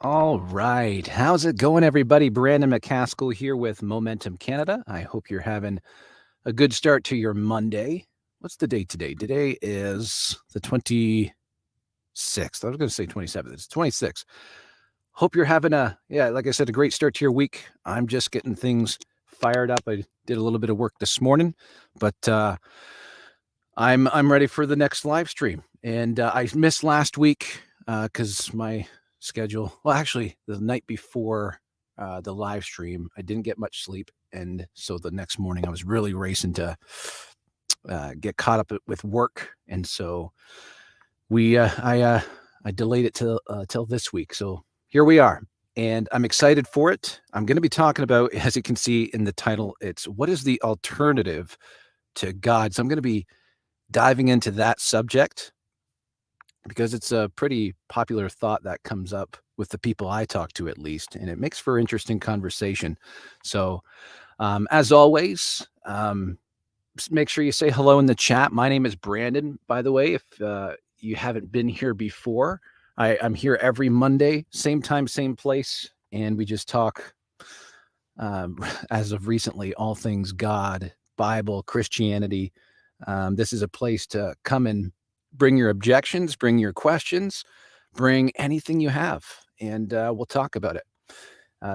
All right. How's it going, everybody? Brandon McCaskill here with Momentum Canada. I hope you're having a good start to your Monday. What's the date today? Today is the 26th. I was going to say 27th. It's 26th. Hope you're having like I said, a great start to your week. I'm just getting things fired up. I did a little bit of work this morning, but I'm ready for the next live stream. And I missed last week because my schedule. Well, actually, the night before the live stream, I didn't get much sleep, and so the next morning I was really racing to get caught up with work, and so I delayed it till this week. So here we are. And I'm excited for it. I'm going to be talking about, as you can see in the title, it's what is the alternative to God? So I'm going to be diving into that subject because it's a pretty popular thought that comes up with the people I talk to, at least, and it makes for interesting conversation. So, as always, make sure you say hello in the chat. My name is Brandon, by the way. If you haven't been here before, I'm here every Monday, same time, same place, and we just talk, as of recently, all things God, Bible, Christianity. This is a place to come and bring your objections, bring your questions, bring anything you have, and we'll talk about it.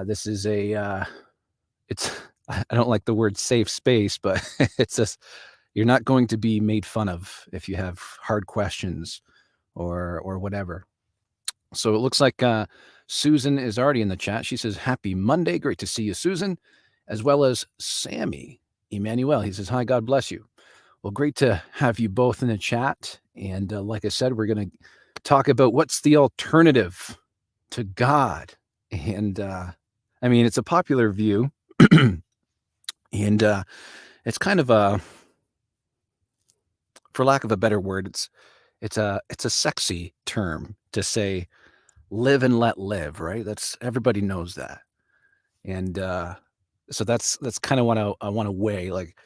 This is it's, I don't like the word safe space, but it's just, you're not going to be made fun of if you have hard questions or whatever. So it looks like Susan is already in the chat. She says, "Happy Monday. Great to see you, Susan," as well as Sammy Emmanuel. He says, "Hi, God bless you." Well, great to have you both in the chat. And like I said, we're going to talk about what's the alternative to God. And I mean, it's a popular view. And it's kind of for lack of a better word, it's a sexy term to say live and let live, right? That's everybody knows that. And so that's kind of what I want to weigh. Like,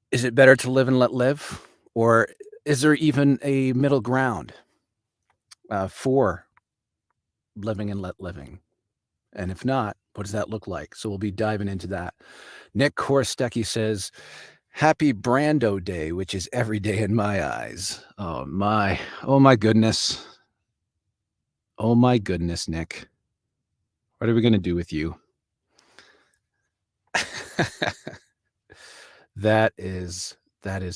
is it better to live and let live? Or is there even a middle ground for living and let living? And if not, what does that look like? So we'll be diving into that. Nick Korstecki says, "Happy Brando Day," which is every day in my eyes. Oh my goodness. Oh my goodness, Nick. What are we going to do with you? That is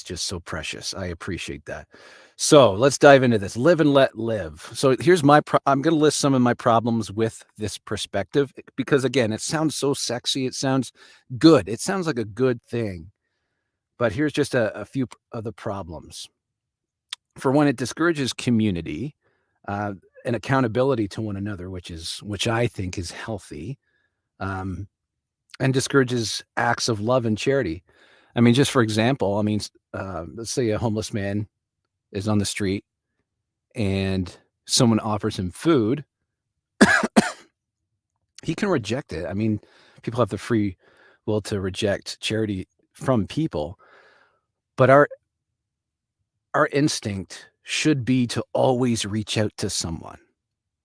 just so precious. I appreciate that. So let's dive into this. Live and let live. So here's I'm going to list some of my problems with this perspective because, again, it sounds so sexy. It sounds good. It sounds like a good thing. But here's just a few of the problems. For one, it discourages community uh, and accountability to one another, which I think is healthy, um, and discourages acts of love and charity. I mean, just for example, I mean, let's say a homeless man is on the street and someone offers him food, he can reject it. I mean, people have the free will to reject charity from people, but our instinct should be to always reach out to someone,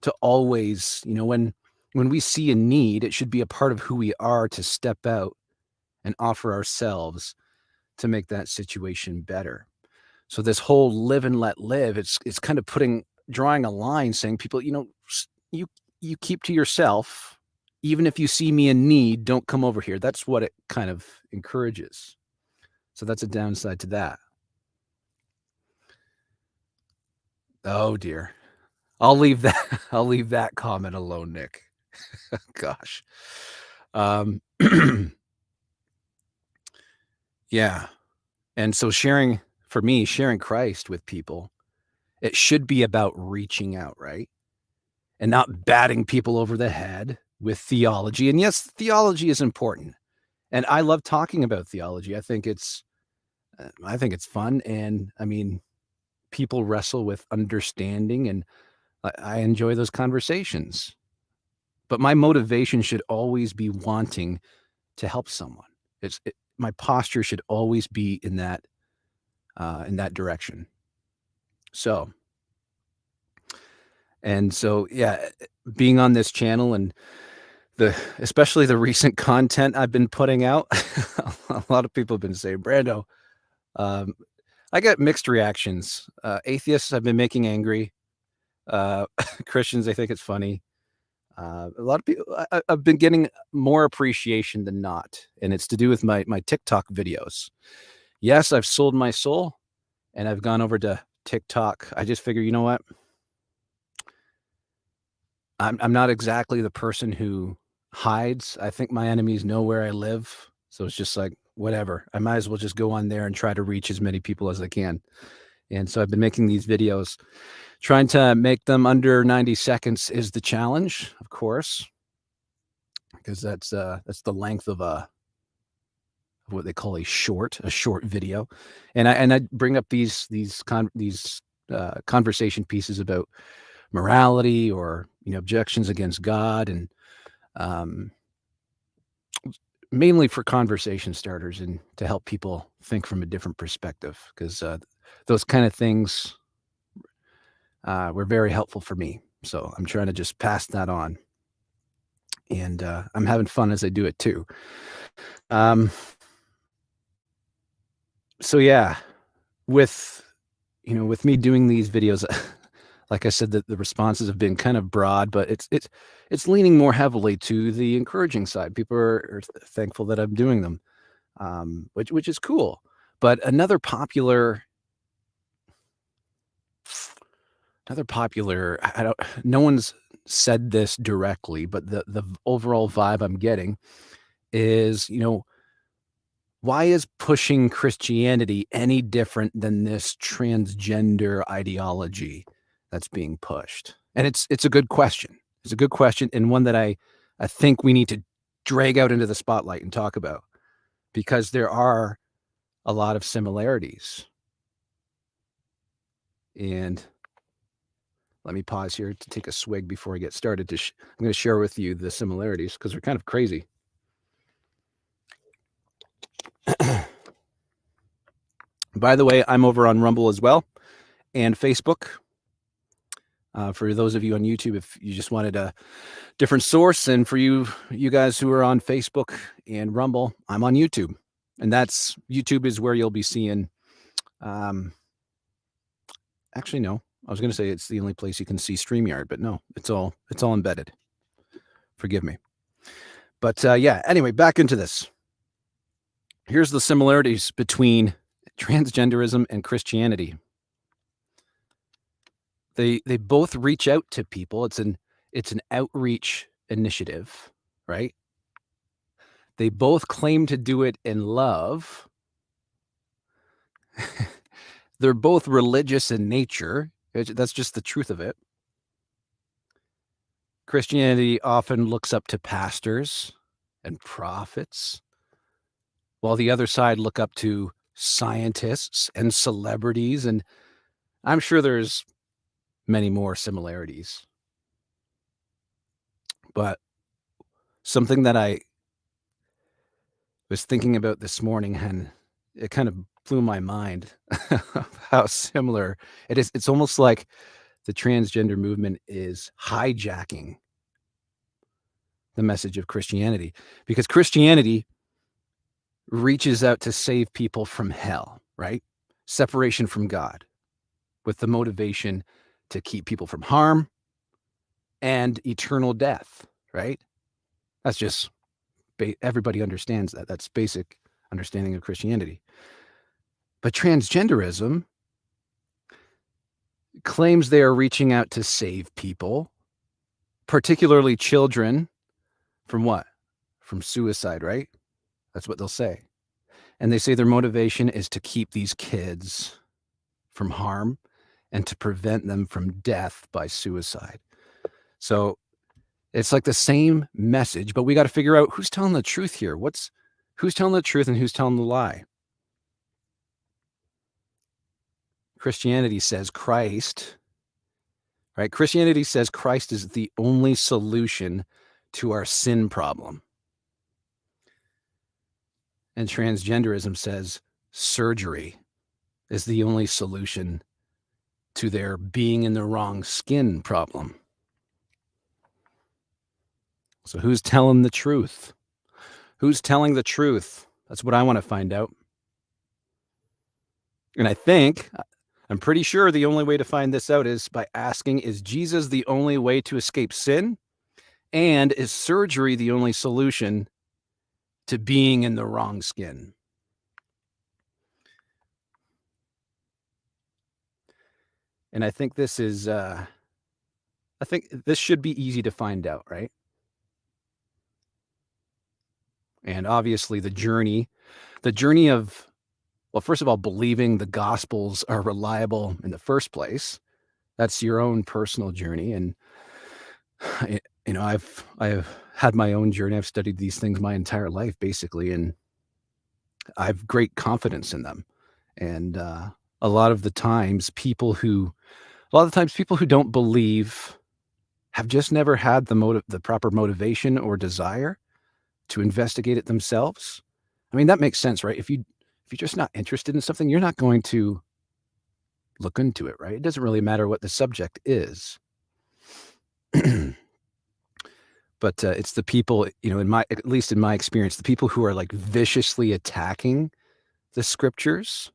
to always, when we see a need, it should be a part of who we are to step out and offer ourselves to make that situation better. So this whole live and let live, it's kind of drawing a line saying people, you you keep to yourself. Even if you see me in need, don't come over here. That's what it kind of encourages. So that's a downside to that. Oh dear. I'll leave that I'll leave that comment alone, Nick. Gosh. Um yeah. And so sharing Christ with people, it should be about reaching out, right? And not batting people over the head with theology. And yes, theology is important. And I love talking about theology. I think it's fun. And I mean, people wrestle with understanding, and I enjoy those conversations. But my motivation should always be wanting to help someone. My posture should always be in that direction. So And so, yeah, being on this channel and especially the recent content I've been putting out, a lot of people have been saying, "Brando," um, I get mixed reactions. Atheists have been making angry. Uh, Christians, they think it's funny. A lot of people, I've been getting more appreciation than not, and it's to do with my TikTok videos. Yes, I've sold my soul, and I've gone over to TikTok. I just figure, you know what? I'm not exactly the person who hides. I think my enemies know where I live, so it's just like, whatever. I might as well just go on there and try to reach as many people as I can. And so I've been making these videos. Trying to make them under 90 seconds is the challenge, of course, because that's the length of what they call a short video. And I bring up these conversation pieces about morality or, objections against God, and um, mainly for conversation starters and to help people think from a different perspective, because those kind of things were very helpful for me. So I'm trying to just pass that on, and I'm having fun as I do it too. Um, so yeah, with with me doing these videos, like I said, the responses have been kind of broad, but it's leaning more heavily to the encouraging side. People are thankful that I'm doing them, which is cool. But another popular, I don't, no one's said this directly, but the overall vibe I'm getting is, why is pushing Christianity any different than this transgender ideology that's being pushed? And it's a good question. It's a good question, and one that I think we need to drag out into the spotlight and talk about, because there are a lot of similarities. And let me pause here to take a swig before I get started. I'm going to share with you the similarities because they're kind of crazy. By the way, I'm over on Rumble as well and Facebook. For those of you on YouTube, if you just wanted a different source, and for you guys who are on Facebook and Rumble, I'm on YouTube, and YouTube is where you'll be seeing. Actually, no, I was going to say it's the only place you can see StreamYard, but no, it's all embedded. Forgive me. But yeah, anyway, back into this. Here's the similarities between transgenderism and Christianity. They both reach out to people. It's an outreach initiative, right? They both claim to do it in love. They're both religious in nature. That's just the truth of it. Christianity often looks up to pastors and prophets, while the other side look up to scientists and celebrities, and I'm sure there's many more similarities. But something that I was thinking about this morning, and it kind of blew my mind how similar it is. It's almost like the transgender movement is hijacking the message of Christianity, because Christianity reaches out to save people from hell, right? Separation from God, with the motivation to keep people from harm and eternal death, right? That's just, everybody understands that. That's basic understanding of Christianity. But transgenderism claims they are reaching out to save people, particularly children, from what? From suicide, right? That's what they'll say. And they say their motivation is to keep these kids from harm and to prevent them from death by suicide. So it's like the same message, but we got to figure out who's telling the truth here. Who's telling the truth and who's telling the lie? Christianity says Christ, right? Christianity says Christ is the only solution to our sin problem. And transgenderism says surgery is the only solution to their being in the wrong skin problem. So who's telling the truth? Who's telling the truth? That's what I want to find out. And I'm pretty sure the only way to find this out is by asking, is Jesus the only way to escape sin? And is surgery the only solution to being in the wrong skin? And I think this should be easy to find out, right? And obviously the journey of, well, first of all, believing the gospels are reliable in the first place. That's your own personal journey. And I've had my own journey. I've studied these things my entire life, basically, and I've great confidence in them. And a lot of the times, people who don't believe have just never had the proper motivation or desire to investigate it themselves. I mean, that makes sense, right? If you're just not interested in something, you're not going to look into it, right? It doesn't really matter what the subject is. But it's the people, at least in my experience, the people who are like viciously attacking the scriptures,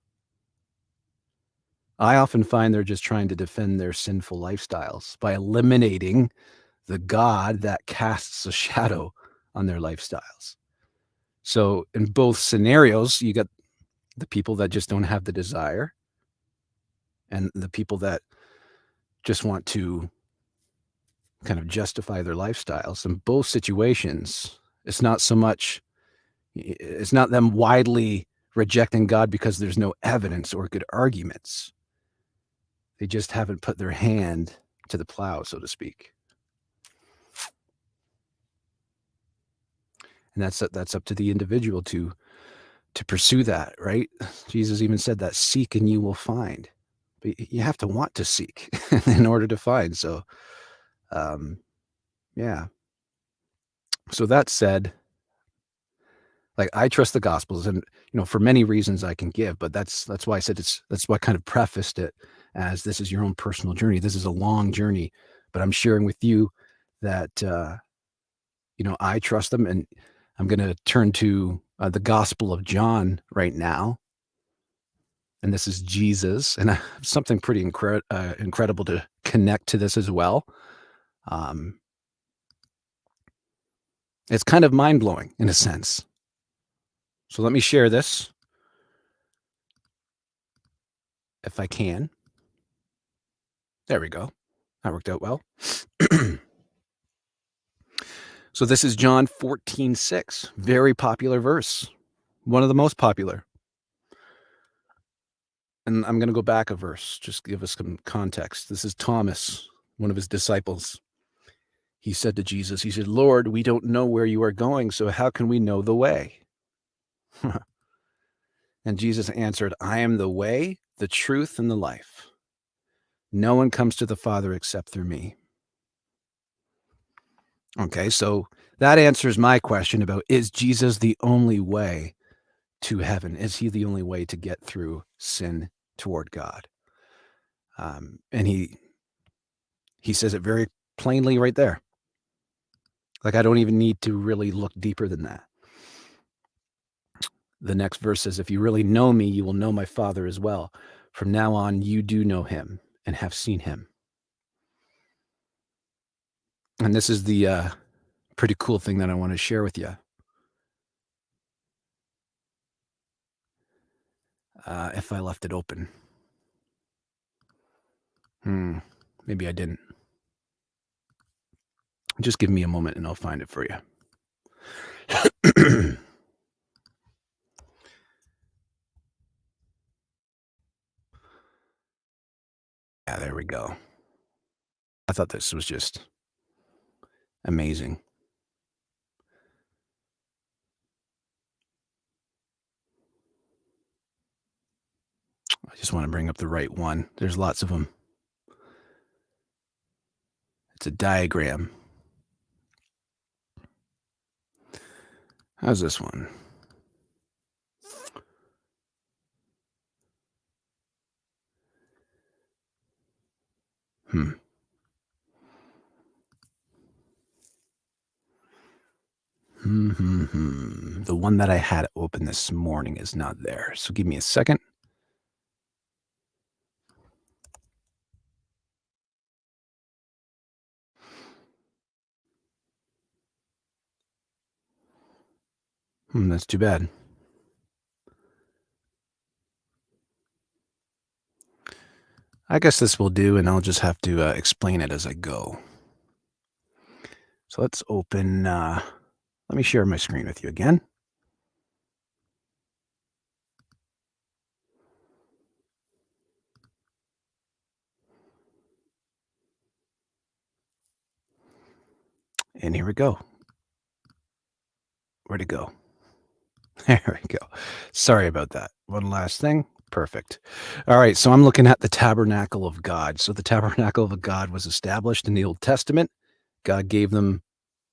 I often find they're just trying to defend their sinful lifestyles by eliminating the God that casts a shadow on their lifestyles. So in both scenarios, you got the people that just don't have the desire and the people that just want to kind of justify their lifestyles. In both situations, it's not them widely rejecting God because there's no evidence or good arguments. They just haven't put their hand to the plow, so to speak. And that's up to the individual to pursue that, right? Jesus even said that seek and you will find. But you have to want to seek in order to find. So, um, yeah. So that said, like I trust the gospels and for many reasons I can give, but that's why I said that's why I kind of prefaced it as this is your own personal journey. This is a long journey, but I'm sharing with you that I trust them, and I'm going to turn to the Gospel of John right now, and this is Jesus, and I have something pretty incredible to connect to this as well. Um, it's kind of mind blowing in a sense. So let me share this if I can. There we go. That worked out well. So this is John 14:6. Very popular verse. One of the most popular. And I'm going to go back a verse, just give us some context. This is Thomas, one of his disciples. He said to Jesus, he said, "Lord, we don't know where you are going, so how can we know the way?" And Jesus answered, "I am the way, the truth, and the life. No one comes to the Father except through me." Okay, so that answers my question about, is Jesus the only way to heaven? Is he the only way to get through sin toward God? And he says it very plainly right there. Like, I don't even need to really look deeper than that. The next verse says, "If you really know me, you will know my Father as well. From now on, you do know him and have seen him." And this is the pretty cool thing that I want to share with you. If I left it open. Maybe I didn't. Just give me a moment and I'll find it for you. Yeah, there we go. I thought this was just amazing. I just want to bring up the right one. There's lots of them. It's a diagram. How's this one? Hmm. The one that I had open this morning is not there. So give me a second. That's too bad. I guess this will do, and I'll just have to explain it as I go. So let's open, let me share my screen with you again. And here we go. Where'd it go? There we go. Sorry about that. One last thing. Perfect. All right. So I'm looking at the tabernacle of God. So the tabernacle of God was established in the Old Testament. God gave them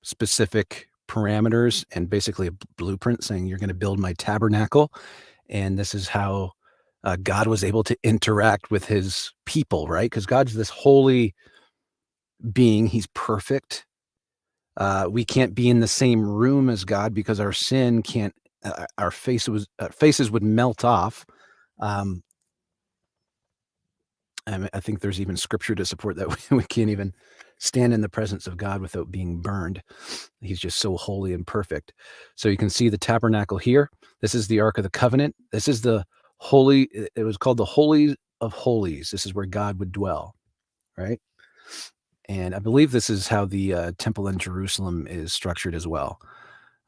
specific parameters and basically a blueprint saying, you're going to build my tabernacle. And this is how God was able to interact with his people, right? Because God's this holy being, he's perfect. We can't be in the same room as God because our sin can't. Our faces would melt off. Um, I think there's even scripture to support that we can't even stand in the presence of God without being burned. He's just so holy and perfect. So you can see the tabernacle here. This is the Ark of the Covenant. This is the holy. It was called the Holy of Holies. This is where God would dwell, right? And I believe this is how the temple in Jerusalem is structured as well.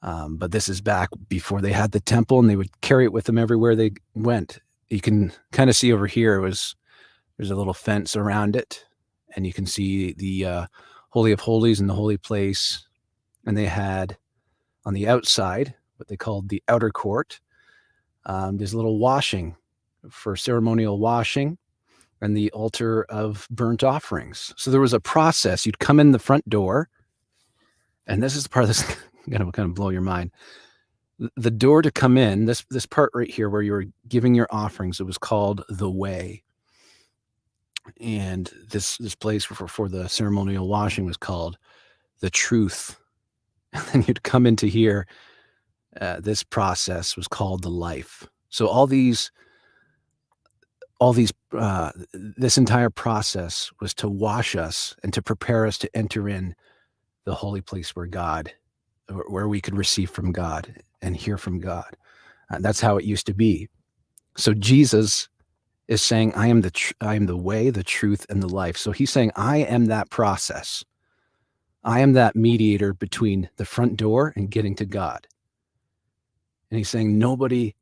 But this is back before they had the temple, and they would carry it with them everywhere they went. You can kind of see over here, there's a little fence around it, and you can see the Holy of Holies and the holy place. And they had on the outside what they called the outer court. There's a little washing for ceremonial washing and the altar of burnt offerings. So there was a process. You'd come in the front door, and this is the part that's going to kind of blow your mind. The door to come in, this part right here where you were giving your offerings, it was called the way. And this place for the ceremonial washing was called the truth. And then you'd come into here. This process was called the life. So this entire process was to wash us and to prepare us to enter in the holy place where we could receive from God and hear from God. That's how it used to be. So Jesus is saying, I am the way, the truth, and the life. So he's saying, I am that process. I am that mediator between the front door and getting to God. And he's saying, nobody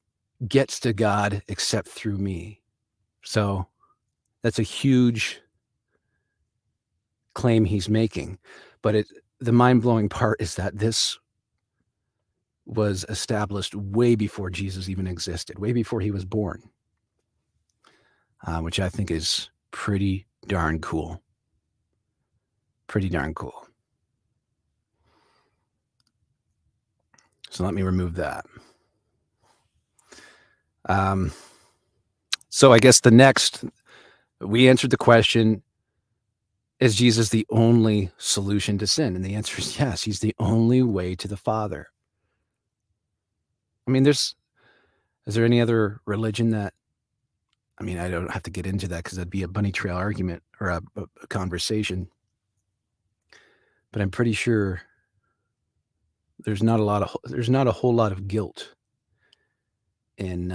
gets to God except through me. So that's a huge claim he's making. But the mind-blowing part is that this was established way before Jesus even existed, way before he was born, which I think is pretty darn cool. Pretty darn cool. So let me remove that. So I guess we answered the question, is Jesus the only solution to sin? And the answer is yes, he's the only way to the Father. I mean, is there any other religion that, I mean, I don't have to get into that because that'd be a bunny trail argument or a conversation. But I'm pretty sure there's not a whole lot of guilt in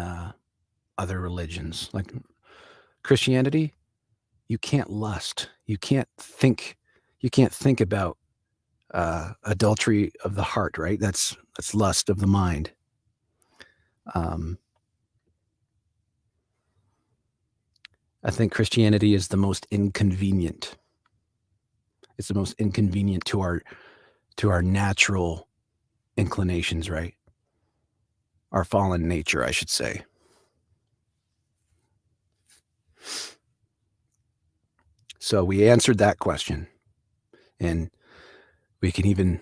other religions. Like Christianity, you can't lust. You can't think about adultery of the heart, right? That's lust of the mind. I think Christianity is the most inconvenient. It's the most inconvenient to our natural inclinations, right? Our fallen nature, I should say. So we answered that question, and we can even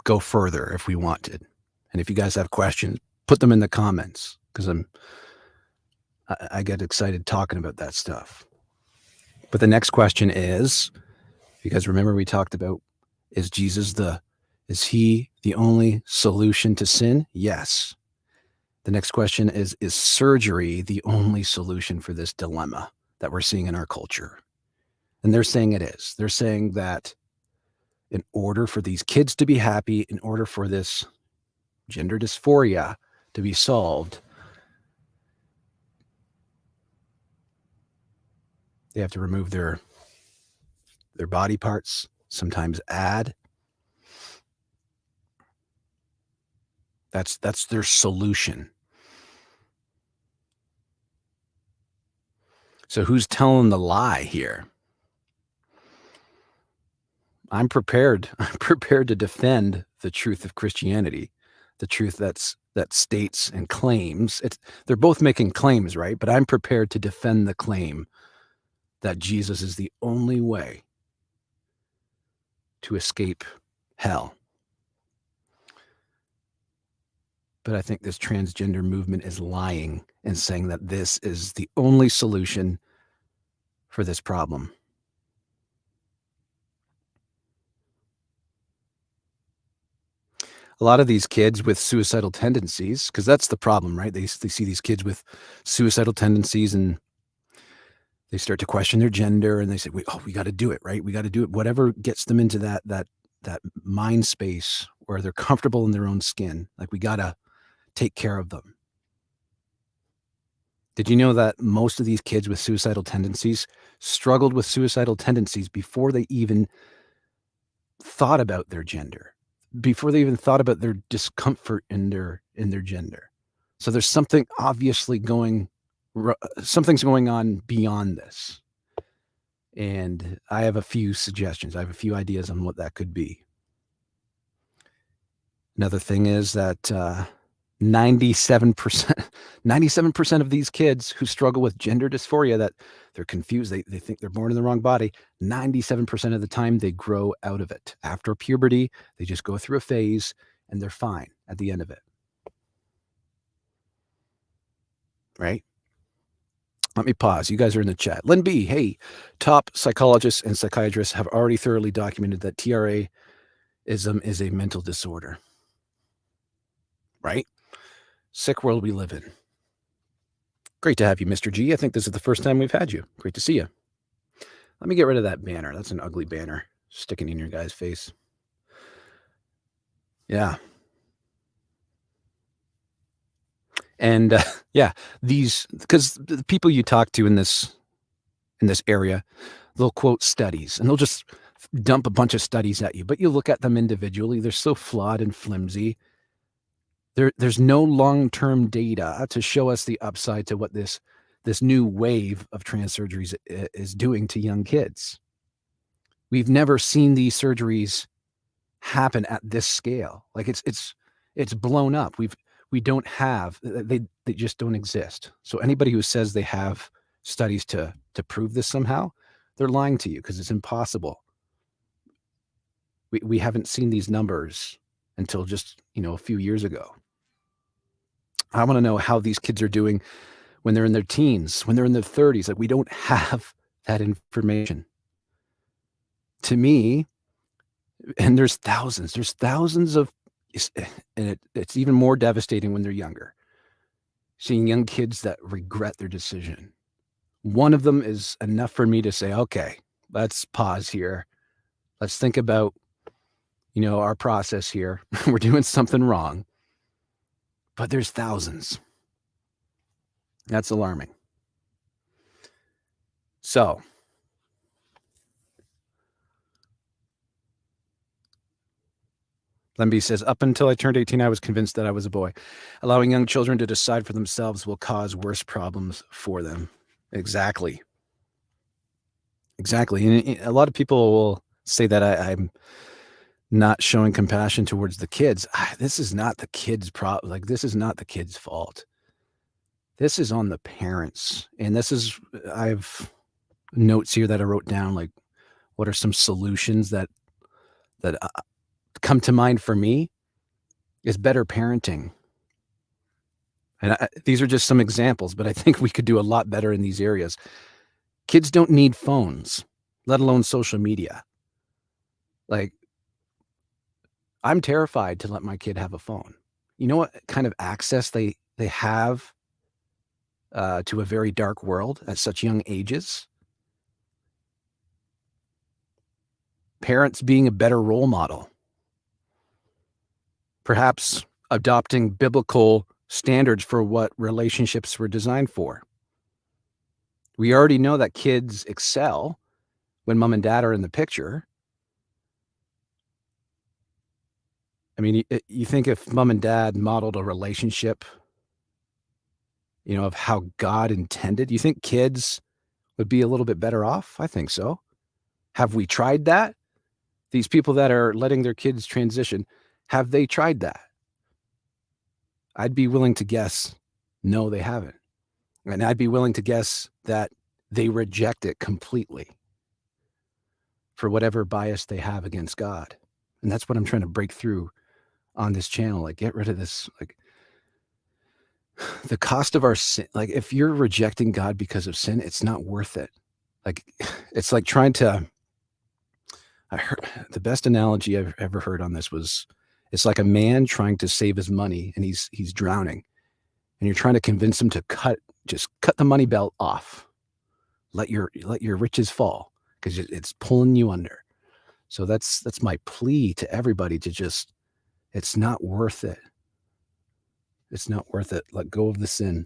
go further if we wanted. And if you guys have questions, put them in the comments because I get excited talking about that stuff. But the next question is, because remember we talked about, is Jesus the Is he the only solution to sin? Yes. The next question is surgery the only solution for this dilemma that we're seeing in our culture? And they're saying it is. They're saying that in order for these kids to be happy, in order for this gender dysphoria to be solved, they have to remove their body parts, sometimes add. That's their solution. So who's telling the lie here? I'm prepared. I'm prepared to defend the truth of Christianity, the truth that states and claims. They're both making claims, right? But I'm prepared to defend the claim that Jesus is the only way to escape hell. But I think this transgender movement is lying and saying that this is the only solution for this problem. A lot of these kids with suicidal tendencies, because that's the problem, right? They see these kids with suicidal tendencies and they start to question their gender and they say, we got to do it, right? We got to do it. Whatever gets them into that mind space where they're comfortable in their own skin. Like, we got to take care of them. Did you know that most of these kids with suicidal tendencies struggled with suicidal tendencies before they even thought about their gender, before they even thought about their discomfort in their gender? So there's something obviously something's going on beyond this. And I have a few suggestions. I have a few ideas on what that could be. Another thing is that 97% of these kids who struggle with gender dysphoria, that they're confused, they think they're born in the wrong body, 97% of the time they grow out of it. After puberty, they just go through a phase and they're fine at the end of it. Right? Let me pause. You guys are in the chat. Lynn B, hey, top psychologists and psychiatrists have already thoroughly documented that TRA-ism is a mental disorder. Right? Sick world we live in. Great to have you, Mr. G. I think this is the first time we've had you. Great to see you. Let me get rid of that banner. That's an ugly banner sticking in your guy's face. Yeah. And because the people you talk to in this area, they'll quote studies and they'll just dump a bunch of studies at you. But you look at them individually, they're so flawed and flimsy. There's no long-term data to show us the upside to what this new wave of trans surgeries is doing to young kids. We've never seen these surgeries happen at this scale. Like, it's blown up. We don't have, they just don't exist. So anybody who says they have studies to prove this somehow, they're lying to you, because it's impossible. We haven't seen these numbers until just, a few years ago. I want to know how these kids are doing when they're in their teens, when they're in their 30s. Like, we don't have that information. To me, and there's thousands of, and it's even more devastating when they're younger, seeing young kids that regret their decision. One of them is enough for me to say, okay, let's pause here. Let's think about, our process here. We're doing something wrong. But there's thousands. That's alarming. So, Lemby says, up until I turned 18, I was convinced that I was a boy. Allowing young children to decide for themselves will cause worse problems for them. Exactly. And a lot of people will say that I'm not showing compassion towards the kids. This is not the kids' problem. Like, this is not the kids' fault. This is on the parents. And I have notes here that I wrote down, like, what are some solutions that come to mind for me is better parenting. And these are just some examples, but I think we could do a lot better in these areas. Kids don't need phones, let alone social media. Like, I'm terrified to let my kid have a phone. You know what kind of access they have to a very dark world at such young ages? Parents being a better role model, perhaps adopting biblical standards for what relationships were designed for. We already know that kids excel when mom and dad are in the picture. I mean, you think if mom and dad modeled a relationship, of how God intended, you think kids would be a little bit better off? I think so. Have we tried that? These people that are letting their kids transition, have they tried that? I'd be willing to guess, no, they haven't. And I'd be willing to guess that they reject it completely for whatever bias they have against God. And that's what I'm trying to break through on this channel. Like, get rid of this, like, the cost of our sin. Like, if you're rejecting God because of sin, it's not worth it. Like, it's like trying to, I heard the best analogy I've ever heard on this was, it's like a man trying to save his money and he's drowning, and you're trying to convince him to just cut the money belt off. Let your riches fall because it's pulling you under. So that's my plea to everybody to just, it's not worth it. It's not worth it. Let go of the sin.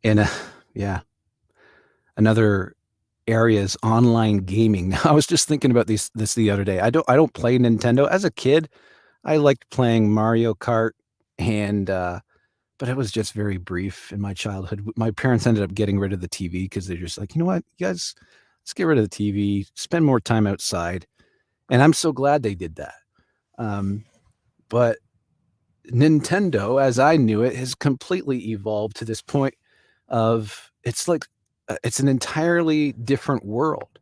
And yeah, another area is online gaming. Now, I was just thinking about this the other day. I don't play Nintendo. As a kid, I liked playing Mario Kart, and but it was just very brief in my childhood. My parents ended up getting rid of the TV because they're just like, you know what, you guys, let's get rid of the TV, spend more time outside. And I'm so glad they did that. But Nintendo, as I knew it, has completely evolved to this point of it's like it's an entirely different world,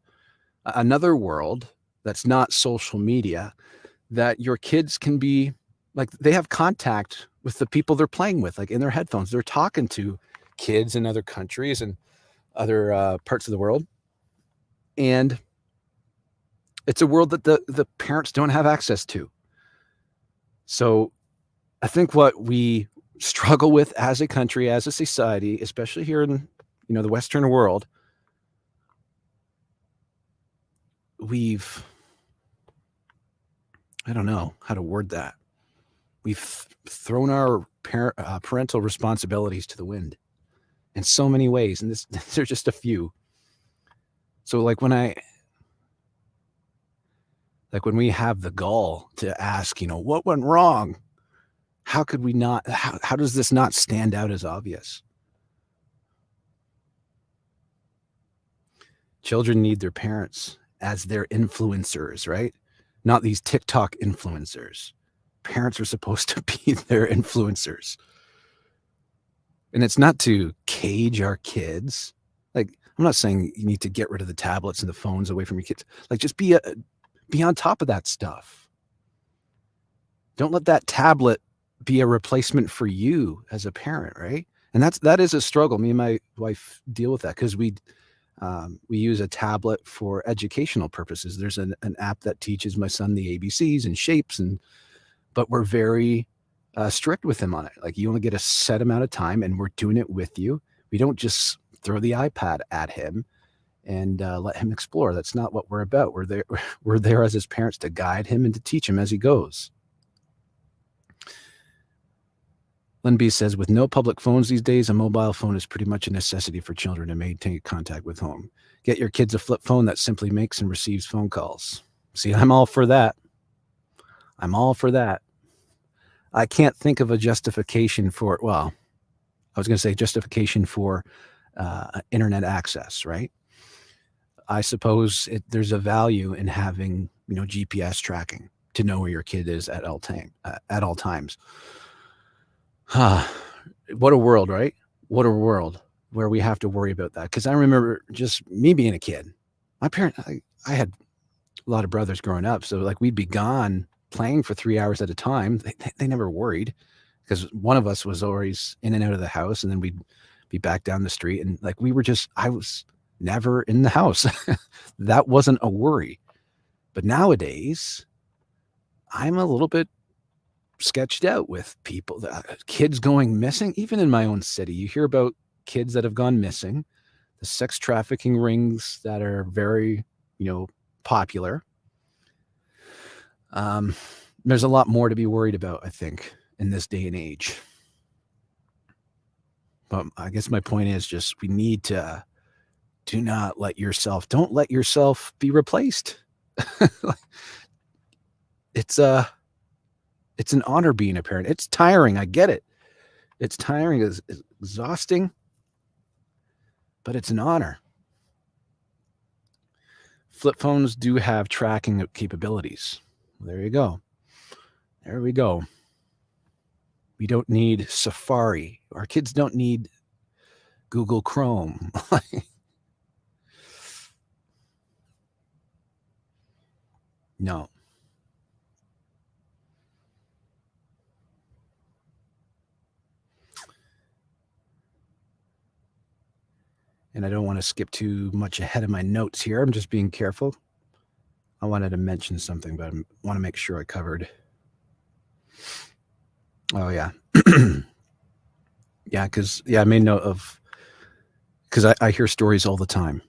another world that's not social media, that your kids can be like, they have contact with the people they're playing with, like in their headphones. They're talking to kids in other countries and other parts of the world. And it's a world that the parents don't have access to. So I think what we struggle with as a country, as a society, especially here in, the Western world, I don't know how to word that. We've thrown our parental responsibilities to the wind in so many ways, and these are just a few. So like when we have the gall to ask, what went wrong? How could we not? How does this not stand out as obvious? Children need their parents as their influencers, right? Not these TikTok influencers. Parents are supposed to be their influencers. And it's not to cage our kids. Like, I'm not saying you need to get rid of the tablets and the phones away from your kids. Like, just be on top of that stuff. Don't let that tablet be a replacement for you as a parent, right? And that is a struggle. Me and my wife deal with that because we use a tablet for educational purposes. There's an app that teaches my son the ABCs and shapes, but we're very strict with him on it. Like, you only get a set amount of time, and we're doing it with you. We don't just throw the iPad at him and let him explore. That's not what we're about. We're there as his parents to guide him and to teach him as he goes. Lynn B says, with no public phones these days, a mobile phone is pretty much a necessity for children to maintain contact with home. Get your kids a flip phone that simply makes and receives phone calls. See, I'm all for that. I'm all for that. I can't think of a justification for, well, I was going to say justification for internet access, right? I suppose there's a value in having, GPS tracking to know where your kid is at all times. What a world, right? What a world where we have to worry about that. Because I remember just me being a kid. My parents, I had a lot of brothers growing up, so like we'd be gone playing for 3 hours at a time. They never worried because one of us was always in and out of the house, and then we'd be back down the street, and like I was never in the house. That wasn't a worry. But nowadays, I'm a little bit sketched out with people, kids going missing. Even in my own city, you hear about kids that have gone missing, the sex trafficking rings that are very, popular. There's a lot more to be worried about, I think, in this day and age. But I guess my point is just we need to don't let yourself be replaced. It's it's an honor being a parent. It's tiring. I get it. It's tiring. It's exhausting, but it's an honor. Flip phones do have tracking capabilities. There you go. There we go. We don't need Safari. Our kids don't need Google Chrome. No. And I don't want to skip too much ahead of my notes here. I'm just being careful. I wanted to mention something, but I want to make sure I covered. Oh, yeah. Yeah, because, I made note of, because I hear stories all the time,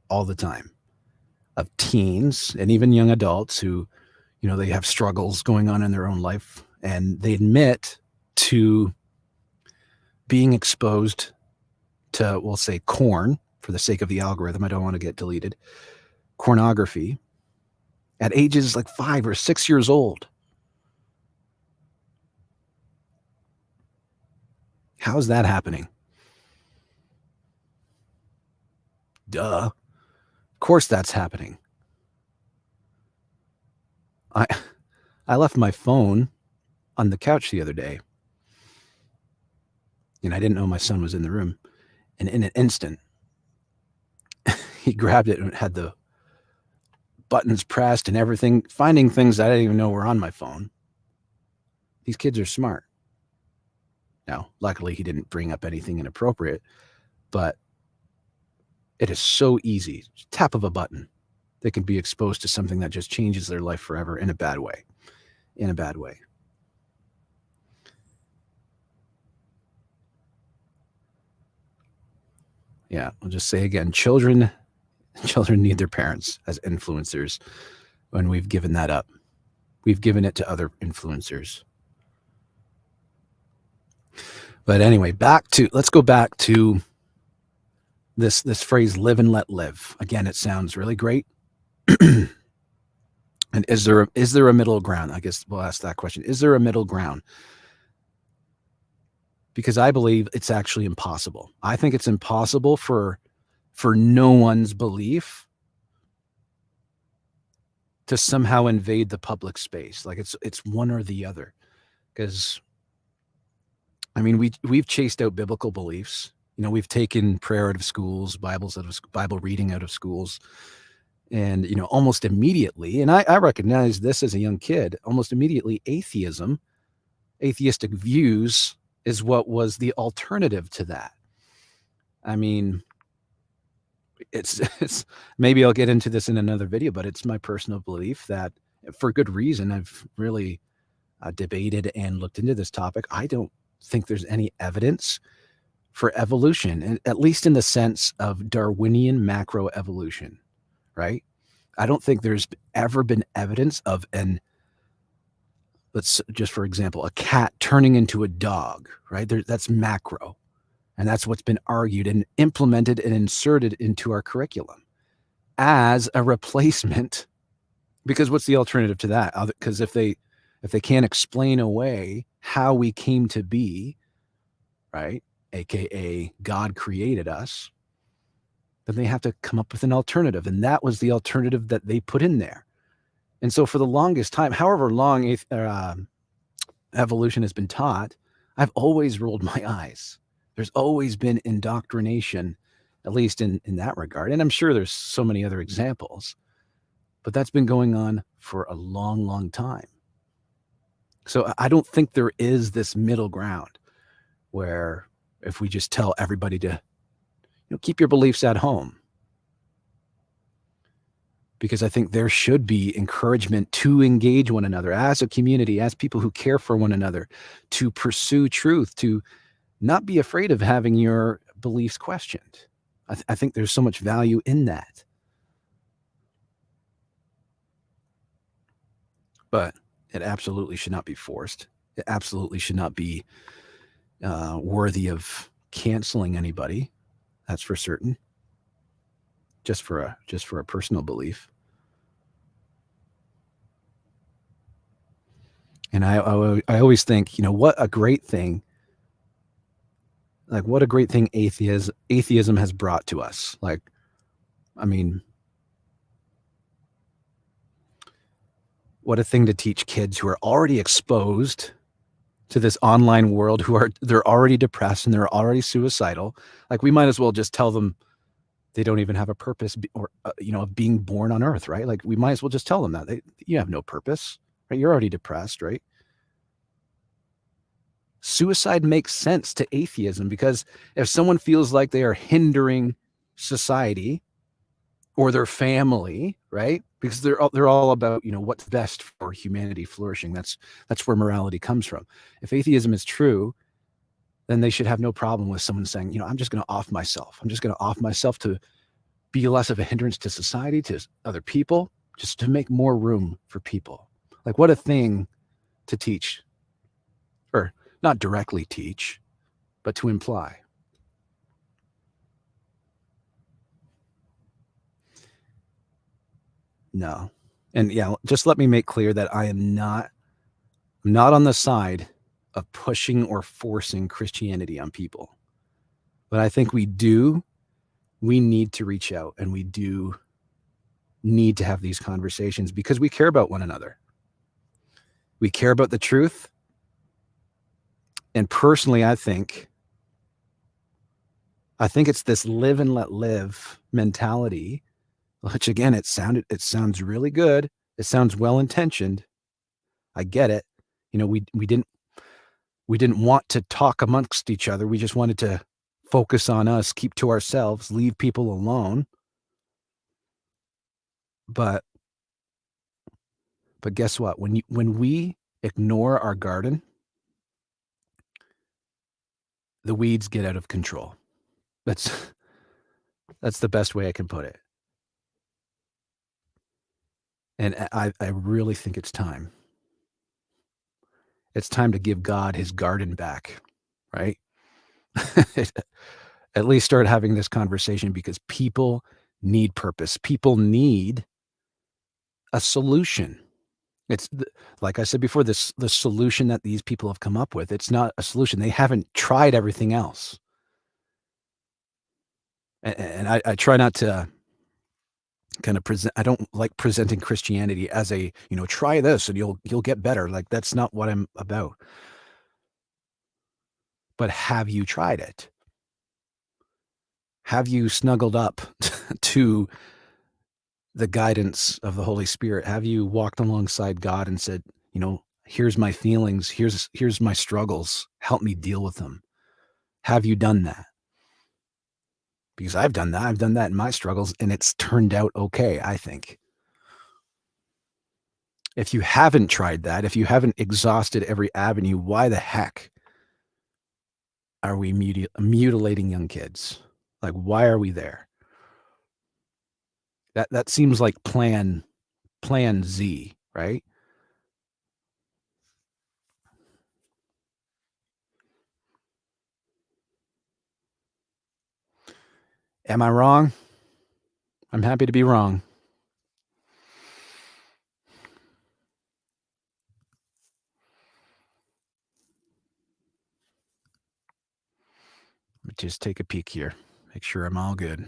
of teens and even young adults who, they have struggles going on in their own life, and they admit to being exposed to, we'll say, corn, for the sake of the algorithm. I don't want to get deleted. Pornography at ages like 5 or 6 years old. How is that happening? Duh. Of course that's happening. I left my phone on the couch the other day, and I didn't know my son was in the room. And in an instant, he grabbed it and had the buttons pressed and everything, finding things I didn't even know were on my phone. These kids are smart. Now, luckily, he didn't bring up anything inappropriate, but it is so easy. Tap of a button. They can be exposed to something that just changes their life forever in a bad way. In a bad way. Yeah, I'll just say again, children need their parents as influencers, when we've given that up. We've given it to other influencers. But anyway, let's go back to this phrase, live and let live. Again, it sounds really great. And is there a middle ground? I guess we'll ask that question. Is there a middle ground? Because I believe it's actually impossible. I think it's impossible for no one's belief to somehow invade the public space. Like it's one or the other. Because I mean, we've chased out biblical beliefs. We've taken prayer out of schools, Bible reading out of schools. And, almost immediately, and I recognized this as a young kid, almost immediately atheistic views is what was the alternative to that. I mean, it's maybe I'll get into this in another video, but it's my personal belief that, for good reason, I've really debated and looked into this topic. I don't think there's any evidence for evolution, and at least in the sense of Darwinian macroevolution. Right? I don't think there's ever been evidence of let's just, for example, a cat turning into a dog, right? That's macro. And that's what's been argued and implemented and inserted into our curriculum as a replacement. Because what's the alternative to that? Because if they can't explain away how we came to be, right? AKA God created us, then they have to come up with an alternative. And that was the alternative that they put in there. And so for the longest time, however long evolution has been taught, I've always rolled my eyes. There's always been indoctrination, at least in that regard. And I'm sure there's so many other examples, but that's been going on for a long, long time. So I don't think there is this middle ground where if we just tell everybody to keep your beliefs at home, because I think there should be encouragement to engage one another as a community, as people who care for one another, to pursue truth, to not be afraid of having your beliefs questioned. I think there's so much value in that. But it absolutely should not be forced. It absolutely should not be worthy of canceling anybody. That's for certain. Just for a personal belief. And I always think, what a great thing. Like, what a great thing atheism has brought to us. Like, I mean, what a thing to teach kids who are already exposed to this online world, they're already depressed and they're already suicidal. Like, we might as well just tell them they don't even have a purpose, or of being born on earth, right? Like, we might as well just tell them that you have no purpose, right? You're already depressed, right? Suicide makes sense to atheism, because if someone feels like they are hindering society or their family, right? Because they're all about, what's best for humanity flourishing. That's where morality comes from. If atheism is true, then they should have no problem with someone saying, I'm just going to off myself. I'm just going to off myself to be less of a hindrance to society, to other people, just to make more room for people. Like, what a thing to teach, or not directly teach, but to imply. No. And yeah, just let me make clear that I'm not on the side of pushing or forcing Christianity on people. But I think we need to reach out, and we do need to have these conversations, because we care about one another. We care about the truth. And personally, I think it's this live and let live mentality, which, again, it sounds really good. It sounds well intentioned. I get it. We didn't want to talk amongst each other. We just wanted to focus on us, keep to ourselves, leave people alone. But guess what? When we ignore our garden, the weeds get out of control. That's that's the best way I can put it. And I really think it's time. It's time to give God his garden back, right? At least start having this conversation, because people need purpose. People need a solution. Like I said before, the solution that these people have come up with, it's not a solution. They haven't tried everything else. And I try not to kind of present. I don't like presenting Christianity as a, try this and you'll get better. Like, that's not what I'm about. But have you tried it? Have you snuggled up to the guidance of the Holy Spirit? Have you walked alongside God and said, here's my feelings, here's my struggles, help me deal with them? Have you done that? Because I've done that. I've done that in my struggles, and it's turned out okay, I think. If you haven't tried that, if you haven't exhausted every avenue, why the heck are we mutilating young kids? Like, why are we there? That seems like plan Z, right? Am I wrong? I'm happy to be wrong. Let me just take a peek here. Make sure I'm all good.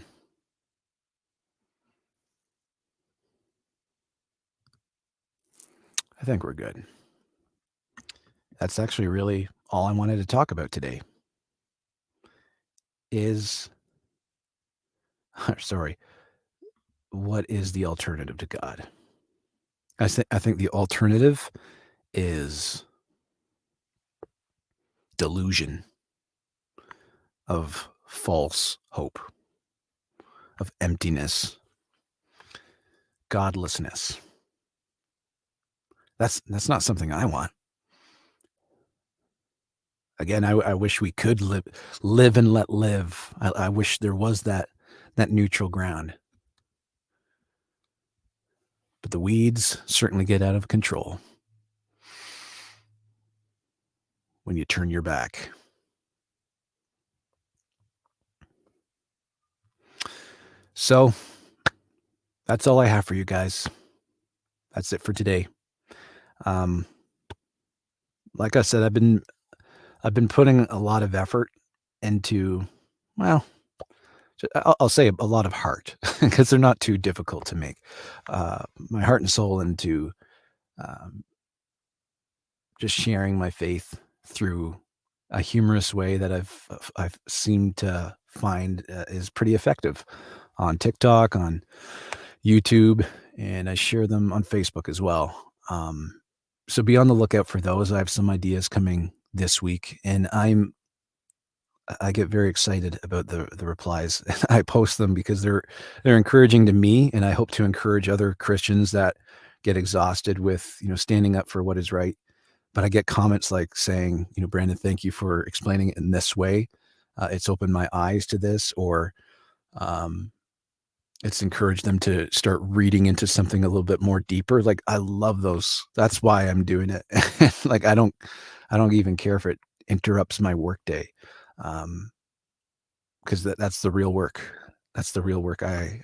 I think we're good. That's actually really all I wanted to talk about today. Is sorry, what is the alternative to God? I think the alternative is delusion of false hope. of emptiness, godlessness. That's not something I want. Again, I wish we could live and let live. I wish there was that neutral ground. But the weeds certainly get out of control when you turn your back. So that's all I have for you guys. That's it for today. Um, like I said, I've been putting a lot of effort into, well, I'll say a lot of heart because they're not too difficult to make. My heart and soul into um, just sharing my faith through a humorous way that I've seemed to find is pretty effective on TikTok, on YouTube, and I share them on Facebook as well. So be on the lookout for those. I have some ideas coming this week, and I get very excited about the replies. I post them because they're encouraging to me, and I hope to encourage other Christians that get exhausted with standing up for what is right. But I get comments like saying, Brandon, thank you for explaining it in this way. It's opened my eyes to this, or um, it's encouraged them to start reading into something a little bit more deeper. Like I love those. That's why I'm doing it. Like I don't even care if it interrupts my workday. Um, because that's the real work. That's the real work I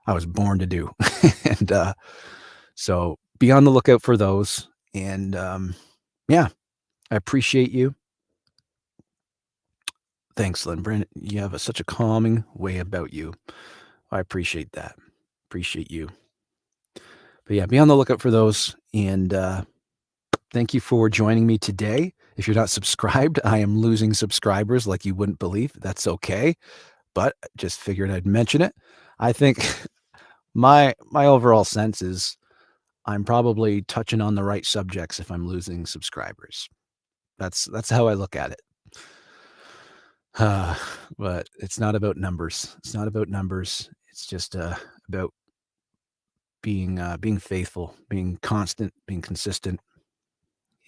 was born to do. And so be on the lookout for those. And yeah, I appreciate you. Thanks, Lynn. Brandon, you have such a calming way about you. I appreciate that. Appreciate you. But yeah, be on the lookout for those. And thank you for joining me today. If you're not subscribed, I am losing subscribers like you wouldn't believe. That's okay. But I just figured I'd mention it. I think my overall sense is I'm probably touching on the right subjects if I'm losing subscribers. That's how I look at it. Uh, but it's not about numbers. It's not about numbers. It's just about being faithful, being constant, being consistent,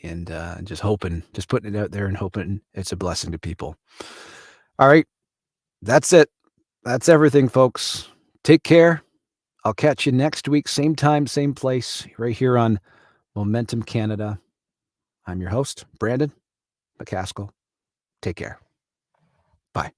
and just hoping, just putting it out there and hoping it's a blessing to people. All right, that's it. That's everything, folks. Take care. I'll catch you next week, same time, same place, right here on Momentum Canada. I'm your host, Brandon McCaskill. Take care. Bye.